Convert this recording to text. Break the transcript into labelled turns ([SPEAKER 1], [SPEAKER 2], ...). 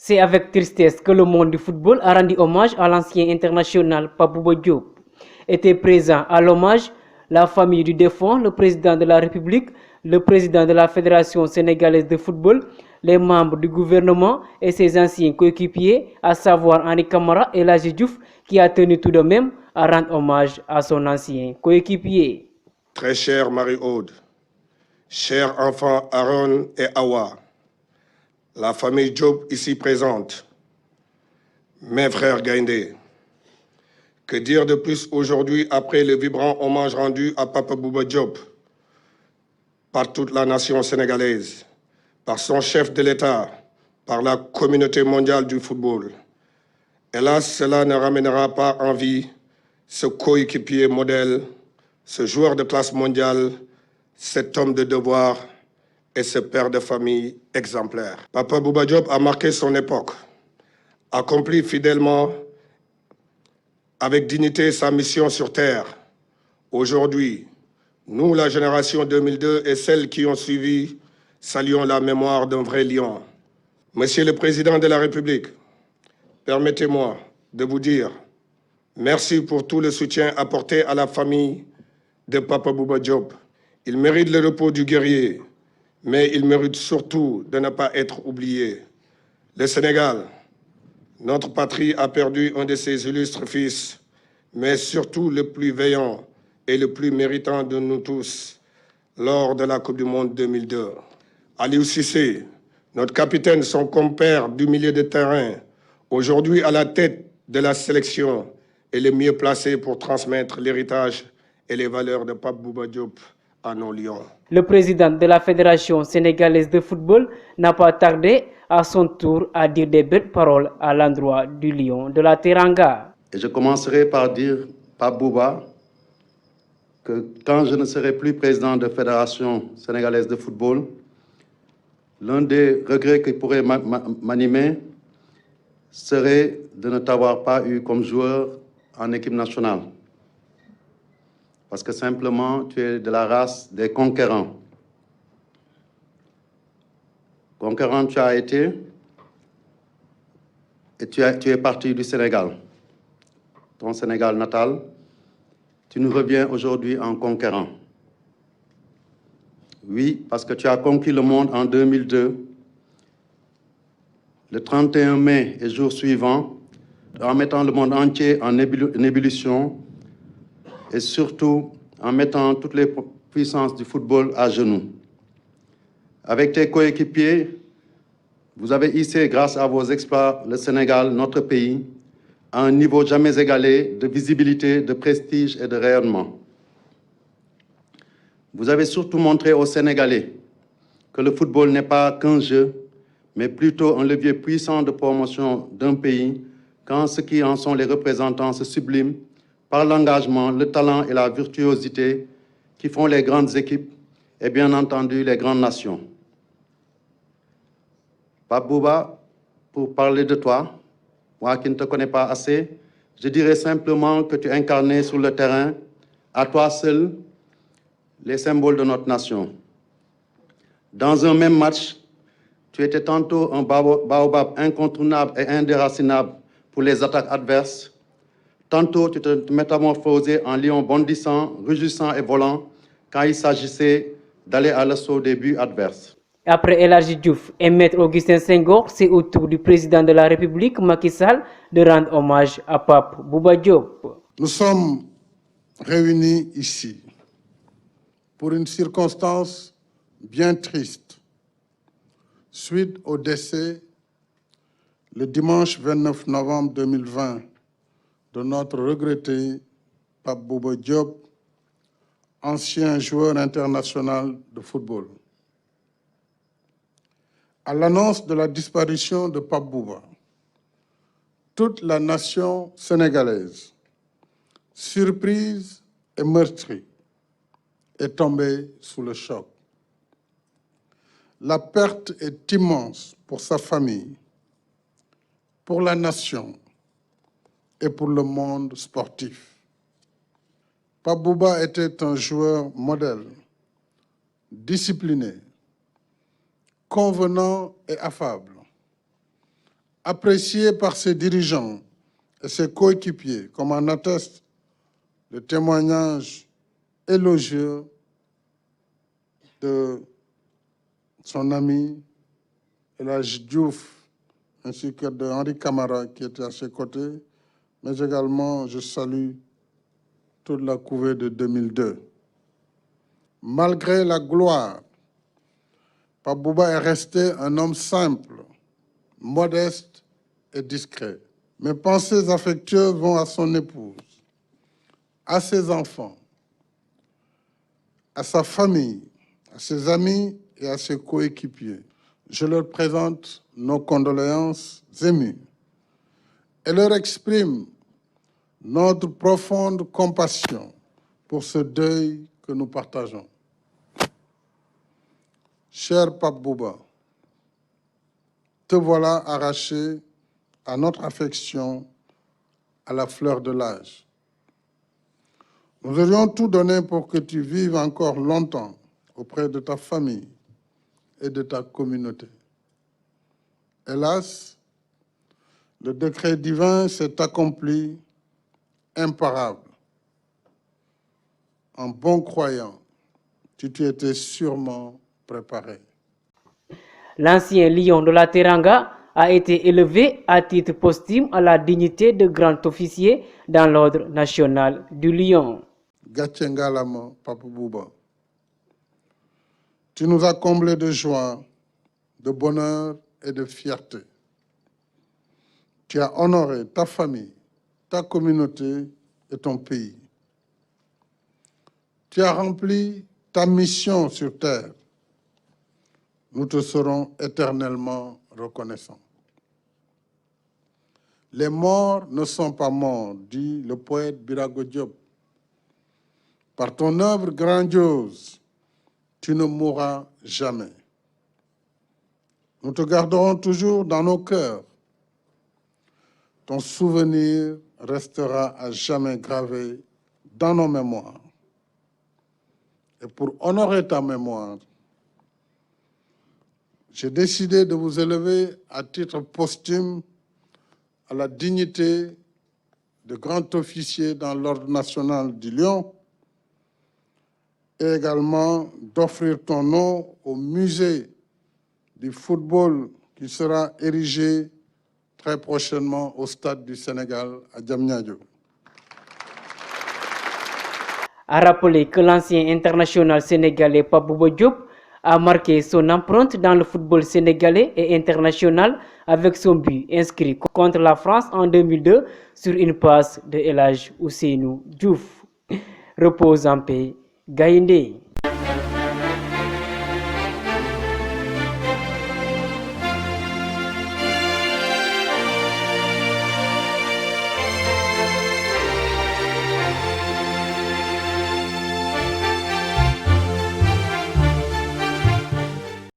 [SPEAKER 1] C'est avec tristesse que le monde du football a rendu hommage à l'ancien international Pape Bouba Diop. Était présent à l'hommage la famille du défunt, le président de la République, le président de la Fédération sénégalaise de football, les membres du gouvernement et ses anciens coéquipiers, à savoir Henri Camara et Ladji Diouf, qui a tenu tout de même à rendre hommage à son ancien coéquipier.
[SPEAKER 2] Très chère Marie-Aude, chers enfants Aaron et Awa, la famille Diop ici présente, mes frères Gaïndé, que dire de plus aujourd'hui après le vibrant hommage rendu à Pape Bouba Diop par toute la nation sénégalaise, par son chef de l'État, par la communauté mondiale du football. Hélas, cela ne ramènera pas en vie ce coéquipier modèle, ce joueur de classe mondiale, cet homme de devoir et ce père de famille exemplaire. Papa Bouba Diop a marqué son époque, accompli fidèlement avec dignité sa mission sur Terre. Aujourd'hui, nous, la génération 2002 et celles qui ont suivi, saluons la mémoire d'un vrai lion. Monsieur le Président de la République, permettez-moi de vous dire merci pour tout le soutien apporté à la famille de Papa Bouba Diop. Il mérite le repos du guerrier, mais il mérite surtout de ne pas être oublié. Le Sénégal, notre patrie, a perdu un de ses illustres fils, mais surtout le plus vaillant et le plus méritant de nous tous lors de la Coupe du Monde 2002. Aliou Cissé, notre capitaine, son compère du milieu de terrain, aujourd'hui à la tête de la sélection, est le mieux placé pour transmettre l'héritage et les valeurs de Pape Bouba Diop à nos lions.
[SPEAKER 1] Le président de la Fédération sénégalaise de football n'a pas tardé à son tour à dire des belles paroles à l'endroit du lion de la Teranga.
[SPEAKER 3] Et je commencerai par dire, Pape Bouba, que quand je ne serai plus président de la Fédération sénégalaise de football, l'un des regrets qui pourrait m'animer serait de ne t'avoir pas eu comme joueur en équipe nationale. Parce que simplement, tu es de la race des conquérants. Conquérant, tu as été, et tu es parti du Sénégal, ton Sénégal natal. Tu nous reviens aujourd'hui en conquérant. Oui, parce que tu as conquis le monde en 2002, le 31 mai et jour suivant, en mettant le monde entier en ébullition et surtout en mettant toutes les puissances du football à genoux. Avec tes coéquipiers, vous avez hissé, grâce à vos exploits, le Sénégal, notre pays, à un niveau jamais égalé de visibilité, de prestige et de rayonnement. Vous avez surtout montré aux Sénégalais que le football n'est pas qu'un jeu, mais plutôt un levier puissant de promotion d'un pays quand ceux qui en sont les représentants se subliment par l'engagement, le talent et la virtuosité qui font les grandes équipes et bien entendu les grandes nations. Pape Bouba, pour parler de toi, moi qui ne te connais pas assez, je dirais simplement que tu incarnais sur le terrain, à toi seul, les symboles de notre nation. Dans un même match, tu étais tantôt un baobab incontournable et indéracinable pour les attaques adverses. Tantôt, tu te métamorphosais en lion bondissant, rugissant et volant quand il s'agissait d'aller à l'assaut des buts adverses.
[SPEAKER 1] Après Ladji Diouf et Maître Augustin Senghor, c'est au tour du président de la République, Macky Sall, de rendre hommage à Pape Bouba Diop.
[SPEAKER 4] Nous sommes réunis ici pour une circonstance bien triste. Suite au décès, le dimanche 29 novembre 2020, de notre regretté Pape Bouba Diop, ancien joueur international de football. À l'annonce de la disparition de Pape Bouba, toute la nation sénégalaise, surprise et meurtrie, est tombée sous le choc. La perte est immense pour sa famille, pour la nation et pour le monde sportif. Pape Bouba était un joueur modèle, discipliné, convenant et affable, Apprécié par ses dirigeants et ses coéquipiers, comme en atteste le témoignage élogieux de son ami El Hadji Diouf, ainsi que de Henri Camara qui était à ses côtés, mais également je salue toute la couvée de 2002. Malgré la gloire, Pape Bouba est resté un homme simple, modeste et discret. Mes pensées affectueuses vont à son épouse, à ses enfants, à sa famille, à ses amis et à ses coéquipiers. Je leur présente nos condoléances émues et leur exprime notre profonde compassion pour ce deuil que nous partageons. Cher Pape Bouba, te voilà arraché à notre affection à la fleur de l'âge. Nous aurions tout donné pour que tu vives encore longtemps auprès de ta famille et de ta communauté. Hélas, le décret divin s'est accompli imparable. En bon croyant, tu t'y étais sûrement préparé.
[SPEAKER 1] L'ancien lion de la Teranga a été élevé à titre posthume à la dignité de grand officier dans l'ordre national du Lion.
[SPEAKER 4] Gatche ngalama, Pape Bouba. Tu nous as comblés de joie, de bonheur et de fierté. Tu as honoré ta famille, ta communauté et ton pays. Tu as rempli ta mission sur terre. Nous te serons éternellement reconnaissants. Les morts ne sont pas morts, dit le poète Birago Diop. Par ton œuvre grandiose, tu ne mourras jamais. Nous te garderons toujours dans nos cœurs. Ton souvenir restera à jamais gravé dans nos mémoires. Et pour honorer ta mémoire, j'ai décidé de vous élever à titre posthume à la dignité de grand officier dans l'ordre national du Lion et également d'offrir ton nom au musée du football qui sera érigé très prochainement au stade du Sénégal à Diamniadio.
[SPEAKER 1] A rappeler que l'ancien international sénégalais Pape Bouba Diop a marqué son empreinte dans le football sénégalais et international avec son but inscrit contre la France en 2002 sur une passe de El Hadji Ousseynou Diouf. Repose en paix, Gaïndé.